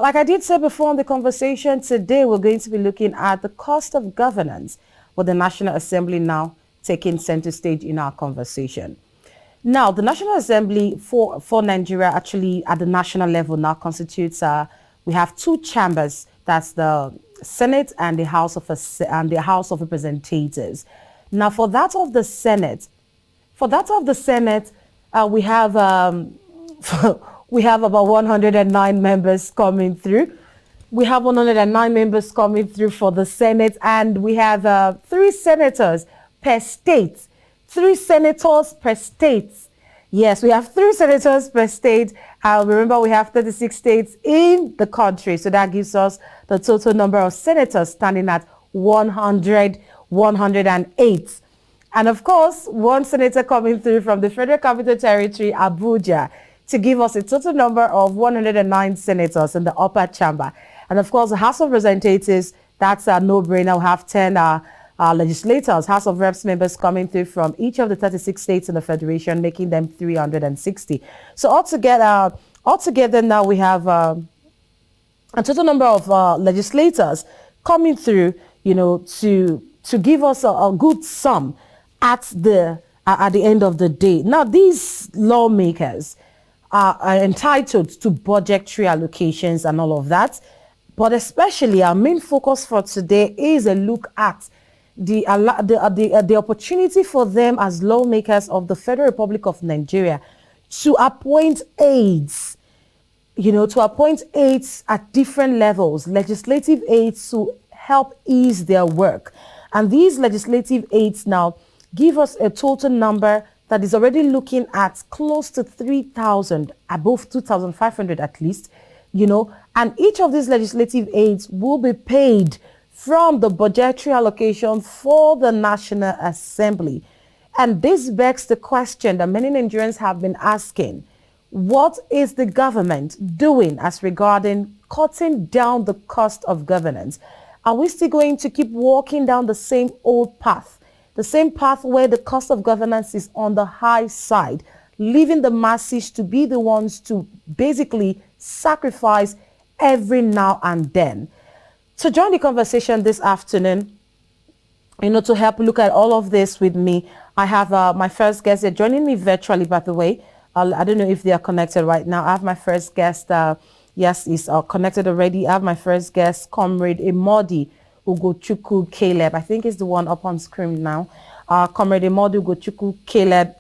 like I did say before in the conversation today, we're going to be looking at the cost of governance with the National Assembly now taking center stage in our conversation. Now, the National Assembly for Nigeria actually at the national level now constitutes, we have two chambers, that's the Senate and the House of Representatives. Now, for that of the Senate, we have we have about 109 members coming through. We have 109 members coming through for the Senate, and we have 3 senators per state. 3 senators per state. Yes, we have 3 senators per state. Remember, we have 36 states in the country. So that gives us the total number of senators standing at 108. And of course, 1 senator coming through from the Federal Capital Territory, Abuja, to give us a total number of 109 senators in the upper chamber. And of course, the House of Representatives, that's a no-brainer. We have 10 legislators, House of Reps members coming through from each of the 36 states in the Federation, making them 360. So altogether now we have a total number of legislators coming through, to give us a good sum at the end of the day. Now, these lawmakers are entitled to budgetary allocations and all of that. But especially our main focus for today is a look at the opportunity for them as lawmakers of the Federal Republic of Nigeria to appoint aides, at different levels, legislative aides to help ease their work. And these legislative aides now give us a total number that is already looking at close to 3,000, above 2,500 at least, and each of these legislative aides will be paid from the budgetary allocation for the National Assembly. And this begs the question that many Nigerians have been asking: what is the government doing as regarding cutting down the cost of governance? Are we still going to keep walking down the same old path? The same path where the cost of governance is on the high side, leaving the masses to be the ones to basically sacrifice every now and then. To join the conversation this afternoon, to help look at all of this with me, I have my first guest. They're joining me virtually, by the way. I don't know if they are connected right now. I have my first guest. Yes, he's connected already. I have my first guest, Comrade Imodi Ugochukwu Caleb. I think it's the one up on screen now. Comrade Imodi Ugochukwu Caleb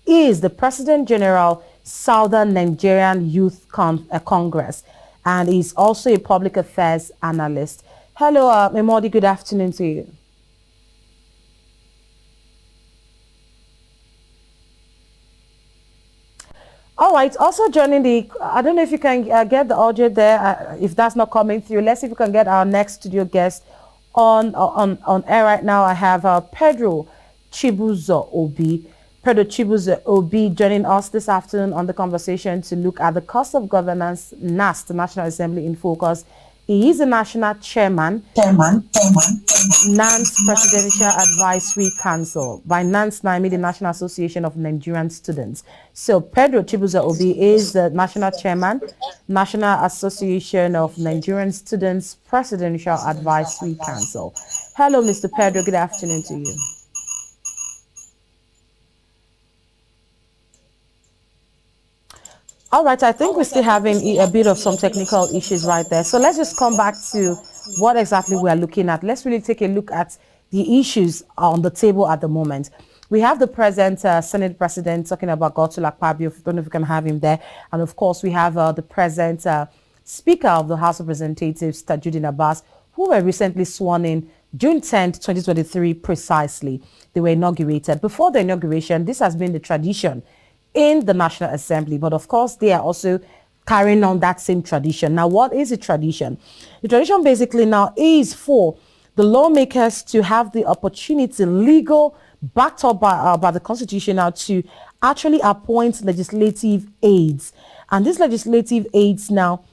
is the President General, Southern Nigerian Youth Congress, and he's also a public affairs analyst. Hello, Imodi, good afternoon to you. All right, also joining I don't know if you can get the audio there. If that's not coming through, let's see if we can get our next studio guest on air right now. I have Pedro Chibuzo Obi. Pedro Chibuzo Obi joining us this afternoon on the conversation to look at the cost of governance, Nass, the National Assembly in Focus. He is the national chairman, Nass Presidential Advisory Council. By Nass, I mean the National Association of Nigerian Students. So Pedro Chibuzo Obi is the national chairman, National Association of Nigerian Students Presidential Advisory Council. Hello, Mr. Pedro. Good afternoon to you. All right, I think we're still having a bit of some technical issues right there. So let's just come back to what exactly we are looking at. Let's really take a look at the issues on the table at the moment. We have the present Senate President talking about Godswill Akpabio. I don't know if we can have him there. And of course, we have the present Speaker of the House of Representatives, Tajudeen Abbas, who were recently sworn in June 10th, 2023, precisely. They were inaugurated. Before the inauguration, this has been the tradition in the National Assembly, but of course they are also carrying on that same tradition. Now, what is the tradition? The tradition basically now is for the lawmakers to have the opportunity, legal, backed up by the Constitution, now to actually appoint legislative aides. And these legislative aides now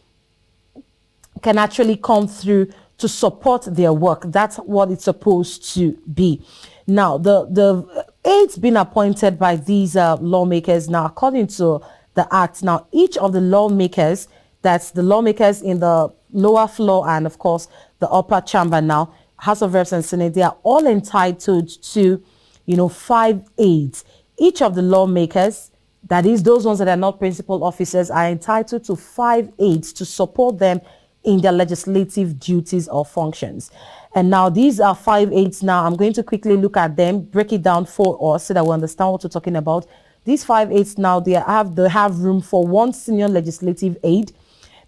can actually come through to support their work. That's what it's supposed to be. Now, the aides being appointed by these lawmakers now, according to the Act, now each of the lawmakers That's the lawmakers in the lower floor and, of course, the upper chamber now, House of Reps and Senate. They are all entitled to, 5 aides. Each of the lawmakers, that is, those ones that are not principal officers, are entitled to 5 aides to support them in their legislative duties or functions. And now these are 5 aides. Now I'm going to quickly look at them, break it down for us so that we understand what we're talking about. These 5 aides now, they have room for 1 senior legislative aide.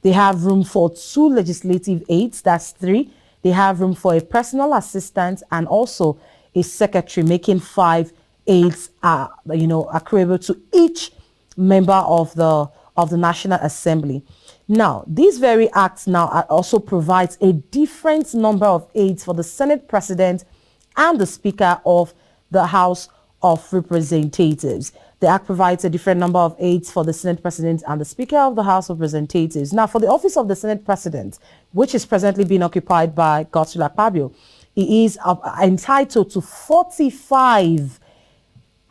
They have room for 2 legislative aides, that's 3. They have room for a personal assistant and also a secretary, making 5 aides accruable to each member of the National Assembly. Now, this very act now also provides a different number of aides for the Senate President and the Speaker of the House of Representatives. The act provides a different number of aides for the Senate President and the Speaker of the House of Representatives. Now, for the office of the Senate President, which is presently being occupied by Godswill Akpabio, he is entitled to 45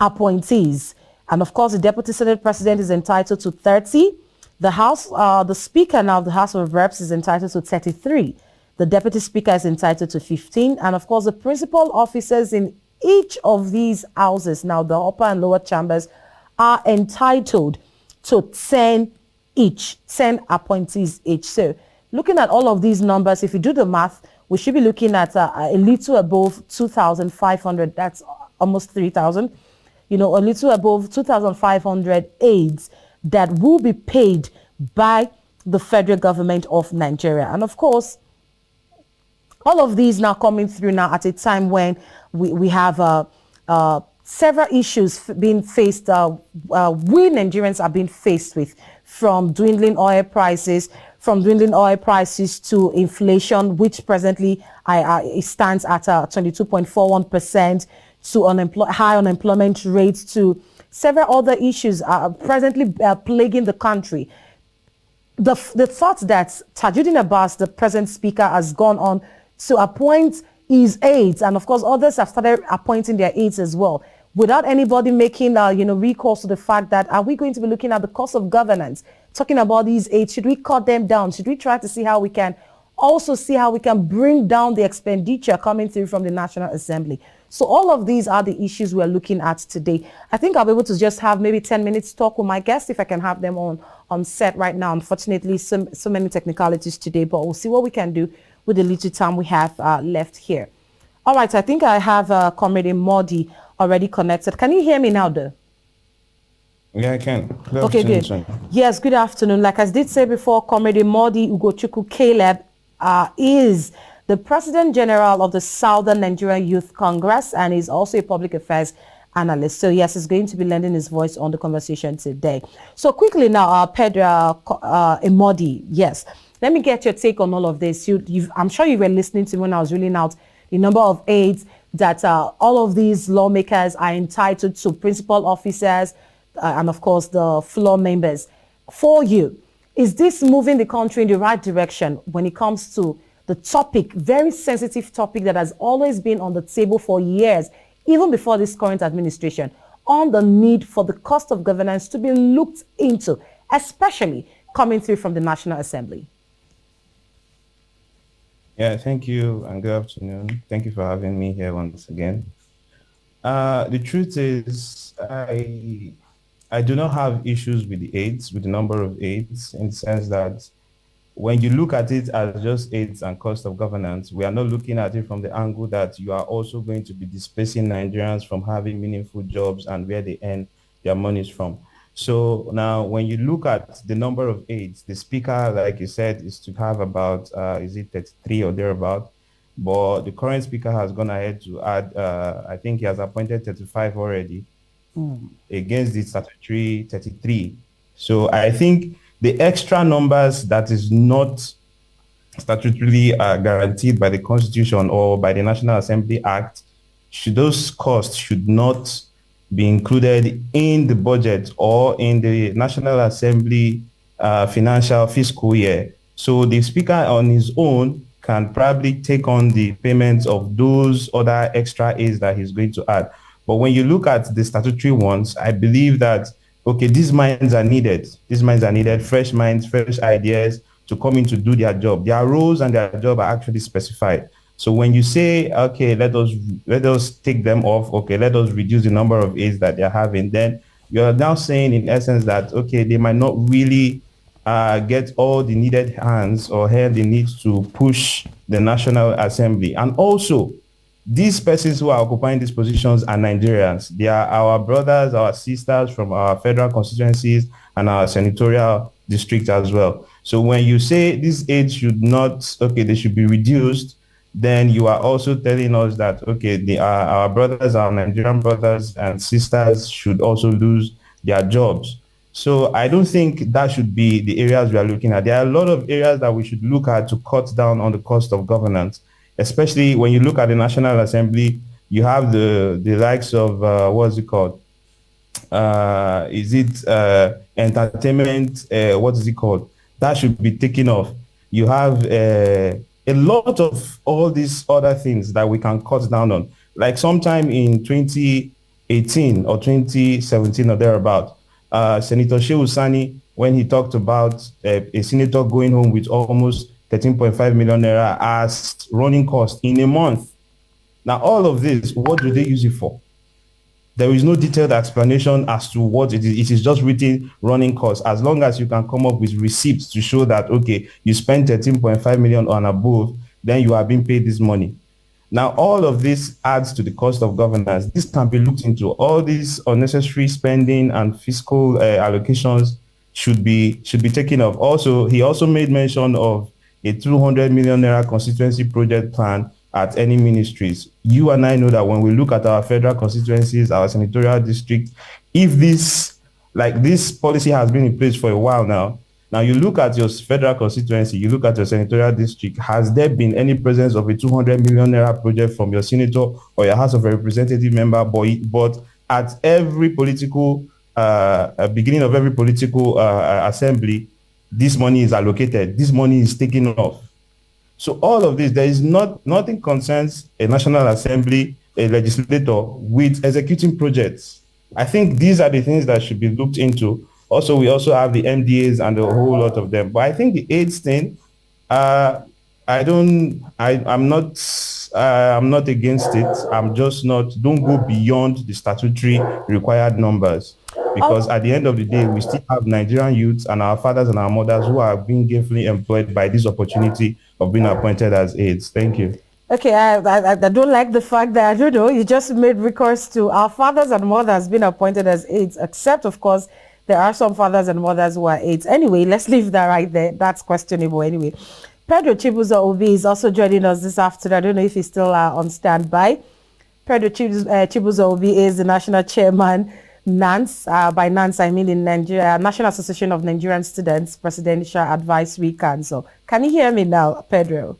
appointees. And of course, the Deputy Senate President is entitled to 30. The Speaker now of the House of Reps is entitled to 33. The Deputy Speaker is entitled to 15. And of course, the principal officers in each of these houses, now the upper and lower chambers, are entitled to 10 each, 10 appointees each. So looking at all of these numbers, if you do the math, we should be looking at a little above 2,500. That's almost 3,000. A little above 2,500 aides that will be paid by the federal government of Nigeria. And of course, all of these now coming through now at a time when we have several issues being faced, we Nigerians are being faced with, from dwindling oil prices, to inflation, which presently it stands at 22.41%, to high unemployment rates, to several other issues are presently plaguing the country. The thought that Tajuddin Abbas, the present speaker, has gone on to appoint his aides, and of course others have started appointing their aides as well, without anybody making recourse to the fact that, are we going to be looking at the cost of governance, talking about these aides? Should we cut them down? Should we try to see how we can bring down the expenditure coming through from the National Assembly? So all of these are the issues we're looking at today. I think I'll be able to just have maybe 10 minutes talk with my guests, if I can have them on set right now. Unfortunately, so many technicalities today, but we'll see what we can do with the little time we have left here. All right, I think I have Comrade Modi already connected. Can you hear me now, though? Yeah, I can. Okay, good. Yes, good afternoon. Like I did say before, Comrade Modi Ugochukwu Caleb is the President General of the Southern Nigerian Youth Congress, and is also a public affairs analyst. So yes, he's going to be lending his voice on the conversation today. So quickly now, Pedro Modi, yes, let me get your take on all of this. I'm sure you were listening to me when I was reading out the number of aides that all of these lawmakers are entitled to, principal officers, and of course the floor members. For you, is this moving the country in the right direction when it comes to the topic, very sensitive topic that has always been on the table for years, even before this current administration, on the need for the cost of governance to be looked into, especially coming through from the National Assembly? Yeah, thank you and good afternoon. Thank you for having me here once again. The truth is, I do not have issues with the aides, with the number of aides, in the sense that when you look at it as just aides and cost of governance, we are not looking at it from the angle that you are also going to be displacing Nigerians from having meaningful jobs and where they earn their monies from. So now when you look at the number of aides, the speaker, like you said, is to have about, is it 33 or thereabout? But the current speaker has gone ahead to add, I think he has appointed 35 already against the statutory 33. So I think the extra numbers that is not statutorily guaranteed by the Constitution or by the National Assembly Act, those costs should not be included in the budget or in the National Assembly financial fiscal year. So the speaker on his own can probably take on the payments of those other extra aids that he's going to add. But when you look at the statutory ones, I believe that okay, these minds are needed. These minds are needed, fresh minds, fresh ideas to come in to do their job. Their roles and their job are actually specified. So when you say, okay, let us take them off, okay, let us reduce the number of aides that they're having, then you're now saying in essence that okay, they might not really get all the needed hands or hair they need to push the National Assembly. And also, these persons who are occupying these positions are Nigerians. They are our brothers, our sisters from our federal constituencies and our senatorial district as well. So when you say these aids should not, okay, they should be reduced, then you are also telling us that, okay, they are our brothers, our Nigerian brothers and sisters should also lose their jobs. So I don't think that should be the areas we are looking at. There are a lot of areas that we should look at to cut down on the cost of governance, especially when you look at the National Assembly. You have the likes of what's it called? Is it entertainment? What is it called? That should be taken off. You have a lot of all these other things that we can cut down on. Like sometime in 2018 or 2017 or thereabout, Senator Shehu Sani, when he talked about a senator going home with almost 13.5 million naira as running cost in a month. Now, all of this, what do they use it for? There is no detailed explanation as to what it is. It is just written running costs. As long as you can come up with receipts to show that, okay, you spent 13.5 million on above, then you are being paid this money. Now, all of this adds to the cost of governance. This can be looked into. All these unnecessary spending and fiscal allocations should be taken off. Also, he also made mention of a 200 million naira constituency project plan at any ministries. You and I know that when we look at our federal constituencies, our senatorial district, if this policy has been in place for a while now you look at your federal constituency, you look at your senatorial district, has there been any presence of a 200 million naira project from your senator or your House of Representative member? But at every political, beginning of every political assembly, this money is allocated, this money is taken off. So all of this, there is nothing concerns a National Assembly, a legislator with executing projects. I think these are the things that should be looked into. Also, we also have the MDAs and a whole lot of them. But I think the AIDS thing, I'm not against it. I'm just not, don't go beyond the statutory required numbers. Because at the end of the day, we still have Nigerian youths and our fathers and our mothers who are being gainfully employed by this opportunity of being appointed as aides. Thank you. Okay, I don't like the fact that, I don't know, you just made recourse to our fathers and mothers being appointed as aides, except, of course, there are some fathers and mothers who are aides. Anyway, let's leave that right there. That's questionable anyway. Pedro Chibuzo Obi is also joining us this afternoon. I don't know if he's still on standby. Pedro Chibuzo Obi is the national chairman, Nass. By Nass, I mean in Nigeria, National Association of Nigerian Students Presidential Advisory Council. Can you hear me now, Pedro?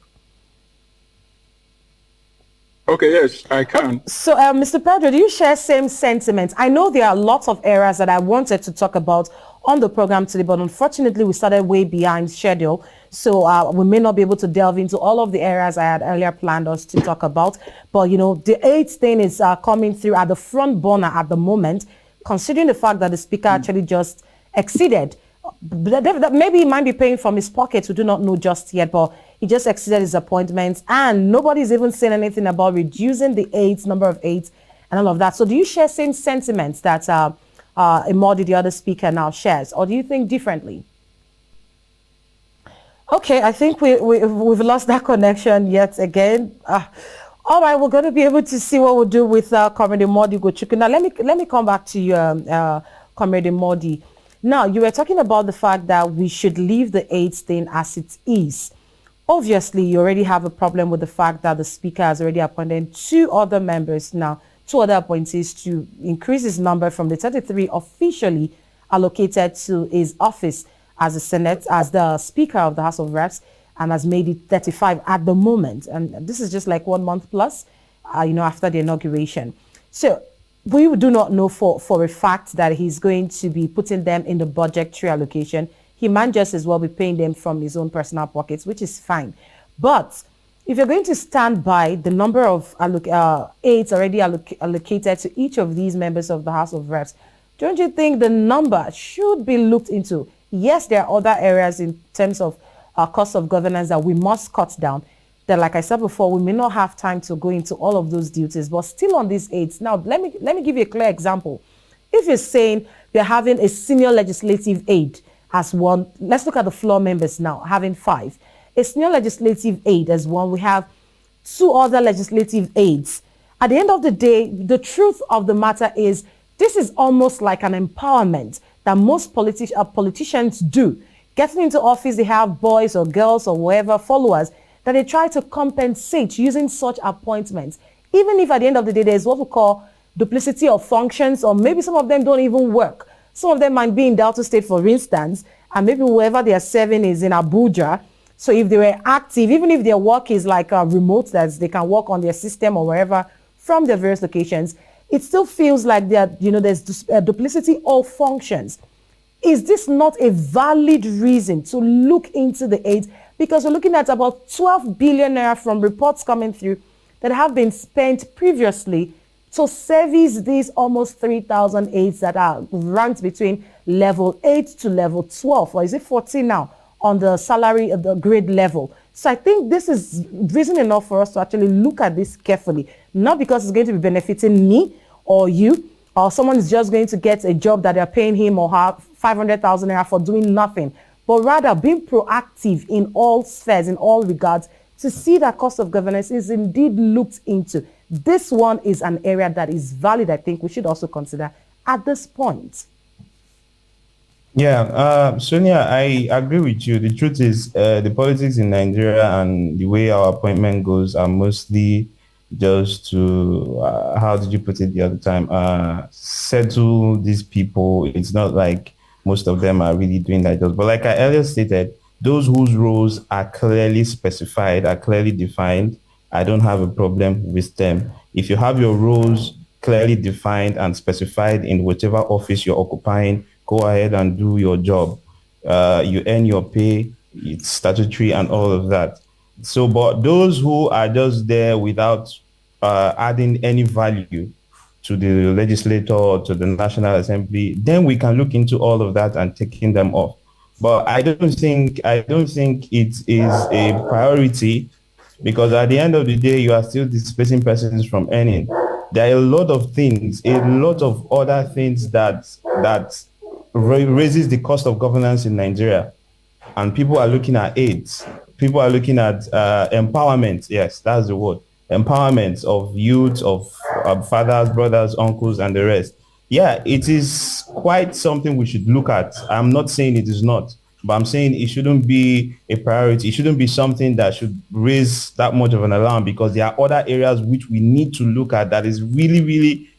Okay, yes, I can. So, Mr. Pedro, do you share same sentiments? I know there are lots of areas that I wanted to talk about on the program today, but unfortunately, we started way behind schedule. So we may not be able to delve into all of the areas I had earlier planned us to talk about. But, you know, the AIDS thing is coming through at the front burner at the moment, considering the fact that the speaker actually just exceeded. Maybe he might be paying from his pockets. We do not know just yet, but he just exceeded his appointments, and nobody's even saying anything about reducing the aides, number of aides, and all of that. So do you share same sentiments that Imodi, the other speaker, now shares, or do you think differently? Okay, I think we've lost that connection yet again. All right, we're going to be able to see what we'll do with Comrade Imodi Gochukwu. Now, let me come back to you, Comrade Imodi. Now, you were talking about the fact that we should leave the AIDS thing as it is. Obviously, you already have a problem with the fact that the speaker has already appointed two other members now, two other appointees to increase his number from the 33 officially allocated to his office as the Senate, as the Speaker of the House of Reps, and has made it 35 at the moment. And this is just like 1 month plus, after the inauguration. So we do not know for a fact that he's going to be putting them in the budgetary allocation. He might just as well be paying them from his own personal pockets, which is fine. But if you're going to stand by the number of aides already allocated to each of these members of the House of Reps, don't you think the number should be looked into? Yes, there are other areas in terms of our cost of governance that we must cut down. That, like I said before, we may not have time to go into all of those duties, but still on these aids. Now, let me give you a clear example. If you're saying you're having a senior legislative aide as one, let's look at the floor members now, having 5. A senior legislative aide as one, we have 2 other legislative aides. At the end of the day, the truth of the matter is this is almost like an empowerment that most politicians do. Getting into office, they have boys or girls or whatever followers that they try to compensate using such appointments. Even if at the end of the day, there's what we call duplicity of functions, or maybe some of them don't even work. Some of them might be in Delta State, for instance, and maybe whoever they are serving is in Abuja. So if they were active, even if their work is like remote, that they can work on their system or wherever from their various locations, it still feels like there's duplicity of functions. Is this not a valid reason to look into the aids? Because we're looking at about 12 billion naira from reports coming through that have been spent previously to service these almost 3,000 aids that are ranked between level 8 to level 12, or is it 14 now on the salary of the grade level? So I think this is reason enough for us to actually look at this carefully, not because it's going to be benefiting me or you, or someone is just going to get a job that they're paying him or her 500,000 naira for doing nothing, but rather being proactive in all spheres, in all regards, to see that cost of governance is indeed looked into. This one is an area that is valid, I think we should also consider at this point. Yeah, Sonia, I agree with you. The truth is, the politics in Nigeria and the way our appointment goes are mostly just to, how did you put it the other time, settle these people. It's not like most of them are really doing that job. But like I earlier stated, those whose roles are clearly specified, are clearly defined, I don't have a problem with them. If you have your roles clearly defined and specified in whichever office you're occupying, go ahead and do your job. You earn your pay, it's statutory and all of that. So, but those who are just there without adding any value to the legislator or to the National Assembly, then we can look into all of that and taking them off. But I don't think it is a priority, because at the end of the day, you are still displacing persons from earning. There are a lot of things, a lot of other things that raises the cost of governance in Nigeria. And people are looking at aids. People are looking at empowerment. Yes, that's the word. Empowerment of youth, of fathers, brothers, uncles, and the rest. Yeah, it is quite something we should look at. I'm not saying it is not, but I'm saying it shouldn't be a priority. It shouldn't be something that should raise that much of an alarm, because there are other areas which we need to look at that is really, really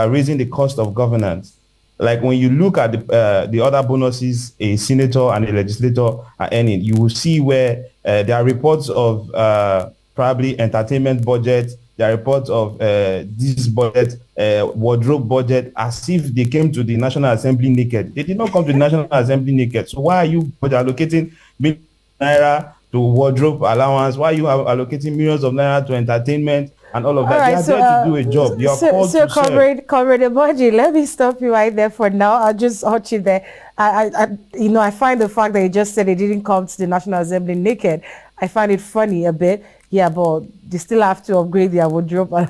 raising the cost of governance. Like when you look at the other bonuses a senator and a legislator are earning, you will see where there are reports of probably entertainment budget, there are reports of this budget, wardrobe budget, as if they came to the National Assembly naked. They did not come to the National Assembly naked. So why are you allocating millions of naira to wardrobe allowance? Why are you allocating millions of naira to entertainment and all of that? Right, they are there to do a job. You are called to serve. Comrade Emoji, let me stop you right there for now. I'll just hold you there. I find the fact that you just said they didn't come to the National Assembly naked, I find it funny a bit. Yeah, but they still have to upgrade their wardrobe. All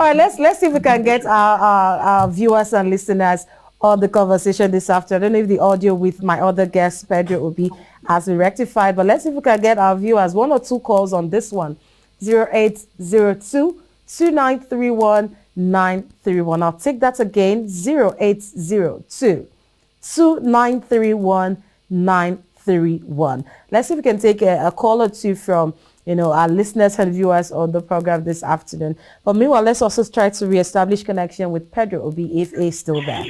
right, let's see if we can get our viewers and listeners on the conversation this afternoon. I don't know if the audio with my other guest, Pedro, will be as we rectified, but let's see if we can get our viewers 1 or 2 calls on this one. 0802 2931 931. I'll take that again. 0802 2931 931. Let's see if we can take a call or two from our listeners and viewers on the program this afternoon. But meanwhile, let's also try to reestablish connection with Pedro Obi if he's still there.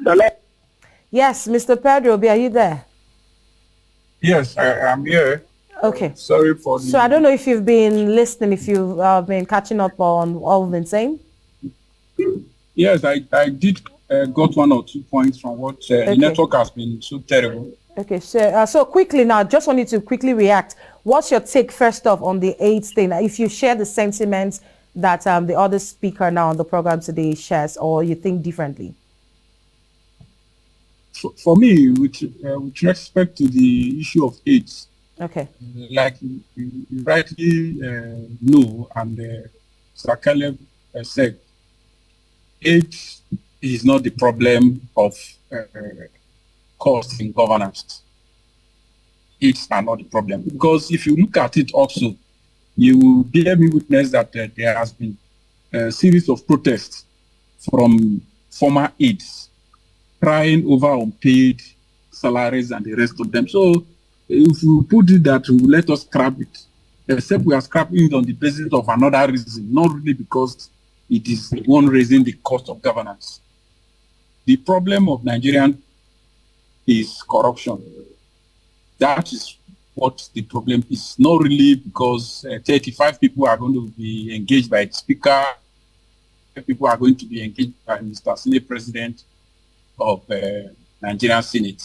Hello? Yes, Mr. Pedro Obi, are you there? Yes, I am here. Okay. Sorry for the... So I don't know if you've been listening, if you've been catching up on what we've been saying. Yes, I did got 1 or 2 points from what the network has been so terrible. Okay, so quickly now, just want you to quickly react. What's your take first off on the AIDS thing? If you share the sentiments that the other speaker now on the program today shares, or you think differently? For me, with respect to the issue of AIDS, okay, like you rightly know, and Sir Caleb said, AIDS is not the problem of cost in governance. It's not the problem, because if you look at it also, you will bear me witness that there has been a series of protests from former aides crying over unpaid salaries and the rest of them. So if we put it that let us scrap it, except we are scrapping it on the basis of another reason, not really because it is the one raising the cost of governance. The problem of Nigerian is corruption. That is what the problem is. Not really because 35 people are going to be engaged by the speaker, people are going to be engaged by Mr. Senate President of Nigerian Senate.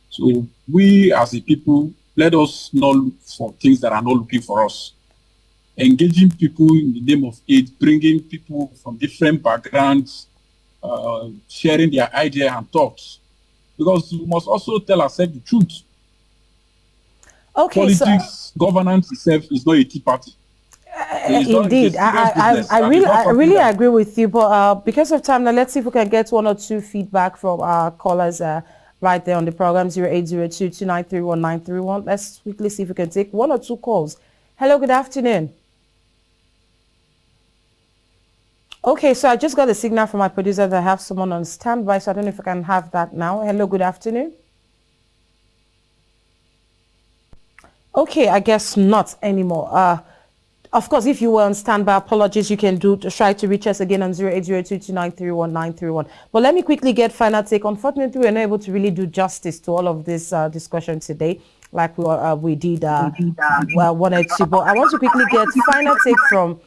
So we as a people, let us not look for things that are not looking for us. Engaging people in the name of aid, bringing people from different backgrounds, sharing their ideas and thoughts. Because we must also tell ourselves the truth. Okay, politics, governance itself is not a tea party. Indeed, I really agree with you. But because of time, now let's see if we can get one or two feedback from our callers right there on the program 0802-2931-931. Let's quickly see if we can take one or two calls. Hello, good afternoon. Okay, so I just got a signal from my producer that I have someone on standby, so I don't know if I can have that now. Hello, good afternoon. Okay, I guess not anymore. Of course, if you were on standby, apologies, you can try to reach us again on 0802-2931-931. But let me quickly get final take. Unfortunately, we're not able to really do justice to all of this discussion today, like we did wanted to. But I want to quickly get final take from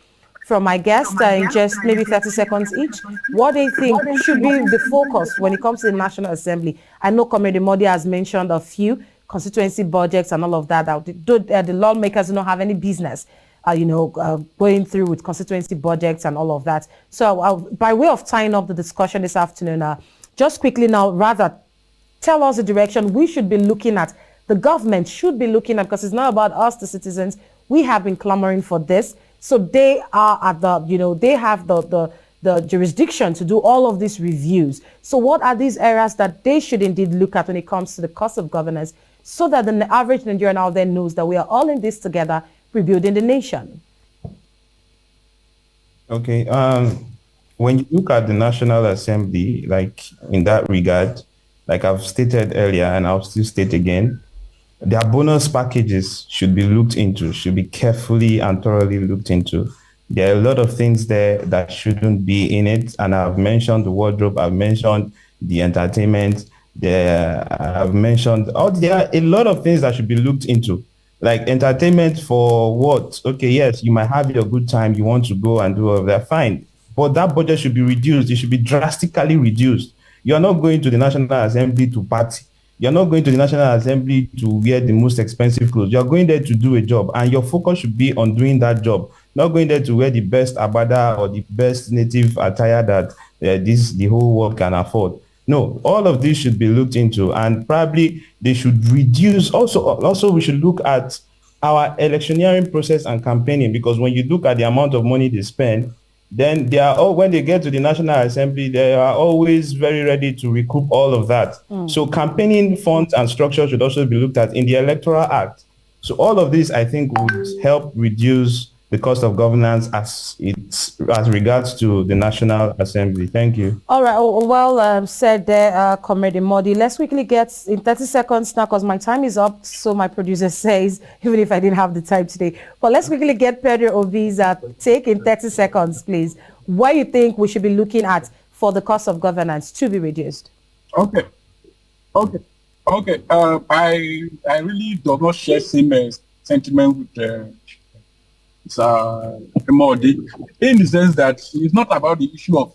my guests in just maybe 30 seconds each, what they think should be the focus when it comes to the National Assembly. I know Comrade Modi has mentioned a few constituency budgets and all of that. The lawmakers don't have any business, going through with constituency budgets and all of that. So by way of tying up the discussion this afternoon, just quickly now, rather tell us the direction we should be looking at, the government should be looking at, because it's not about us, the citizens. We have been clamoring for this. So they are at they have the jurisdiction to do all of these reviews. So what are these areas that they should indeed look at when it comes to the cost of governance, so that the average Nigerian out there knows that we are all in this together, rebuilding the nation? Okay. When you look at the National Assembly, like in that regard, like I've stated earlier, and I'll still state again, their bonus packages should be looked into, should be carefully and thoroughly looked into. There are a lot of things there that shouldn't be in it. And I've mentioned the wardrobe, I've mentioned the entertainment, I've mentioned, there are a lot of things that should be looked into. Like entertainment for what? Okay, yes, you might have your good time, you want to go and do all of that, fine. But that budget should be reduced. It should be drastically reduced. You're not going to the National Assembly to party. You're not going to the National Assembly to wear the most expensive clothes. You're going there to do a job, and your focus should be on doing that job. Not going there to wear the best abada or the best native attire that the whole world can afford. No, all of this should be looked into, and probably they should reduce. Also, we should look at our electioneering process and campaigning, because when you look at the amount of money they spend, then when they get to the National Assembly, they are always very ready to recoup all of that. So campaigning funds and structures should also be looked at in the Electoral Act. So all of this, I think, would help reduce the cost of governance as regards to the National Assembly. Thank you. All right. Well said there, Comrade Modi. Let's quickly get in 30 seconds now, because my time is up, so my producer says, even if I didn't have the time today. But let's quickly get Pedro Obi's take in 30 seconds, please. What you think we should be looking at for the cost of governance to be reduced? Okay. I really do not share same sentiment with Modi, in the sense that it's not about the issue of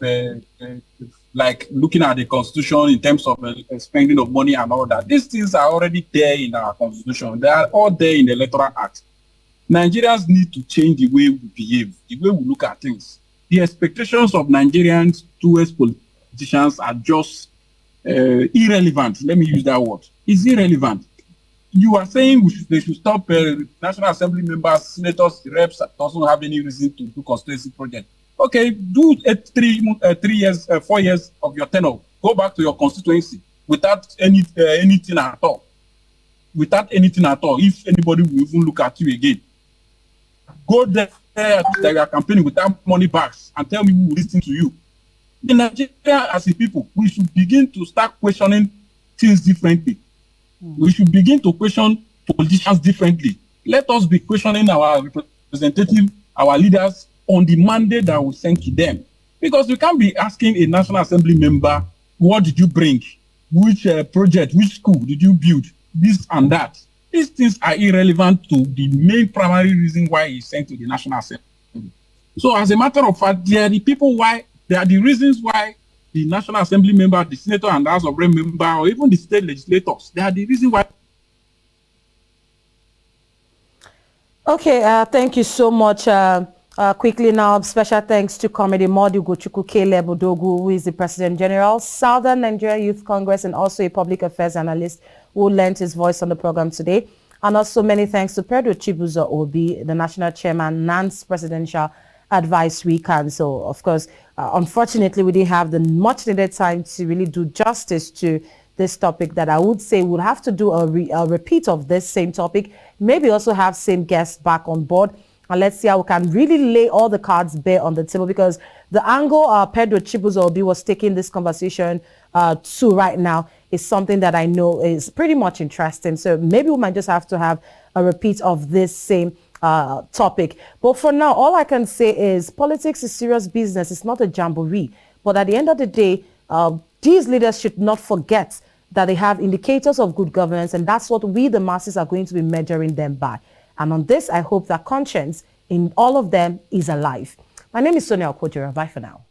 like looking at the constitution in terms of spending of money and all that. These things are already there in our constitution. They are all there in the Electoral Act. Nigerians need to change the way we behave, the way we look at things. The expectations of Nigerians towards politicians are just irrelevant. Let me use that word. It's irrelevant. You are saying they should stop National Assembly members, senators, reps that doesn't have any reason to do constituency project. Okay, do 3 years, 4 years of your tenure. Go back to your constituency without anything at all. Without anything at all. If anybody will even look at you again, go there to your campaign without money bags and tell me who will listen to you. In Nigeria, as a people, we should begin to start questioning things differently. We should begin to question politicians differently. Let us be questioning our representative, our leaders on the mandate that we send to them. Because we can't be asking a National Assembly member, what did you bring? Which project, which school did you build? This and that. These things are irrelevant to the main primary reason why he's sent to the National Assembly. So as a matter of fact, they are the reasons why the National Assembly member, the senator and House of Rep member, or even the state legislators, they are the reason why. Okay, thank you so much. Quickly now, special thanks to Comrade Modi Ugochukwu Bodogu, who is the President General, Southern Nigeria Youth Congress, and also a public affairs analyst who lent his voice on the program today. And also many thanks to Pedro Chibuzo Obi, the National Chairman, Nass Presidential Advisory Council. Of course, unfortunately, we didn't have the much needed time to really do justice to this topic that I would say would have to do a repeat of this same topic, maybe also have same guests back on board. And let's see how we can really lay all the cards bare on the table, because the angle Pedro Chibuzo Obi was taking this conversation to right now is something that I know is pretty much interesting. So maybe we might just have to have a repeat of this same topic. But for now, all I can say is politics is serious business. It's not a jamboree. But at the end of the day, these leaders should not forget that they have indicators of good governance, and that's what we, the masses, are going to be measuring them by. And on this, I hope that conscience in all of them is alive. My name is Sonia Okojura. Bye for now.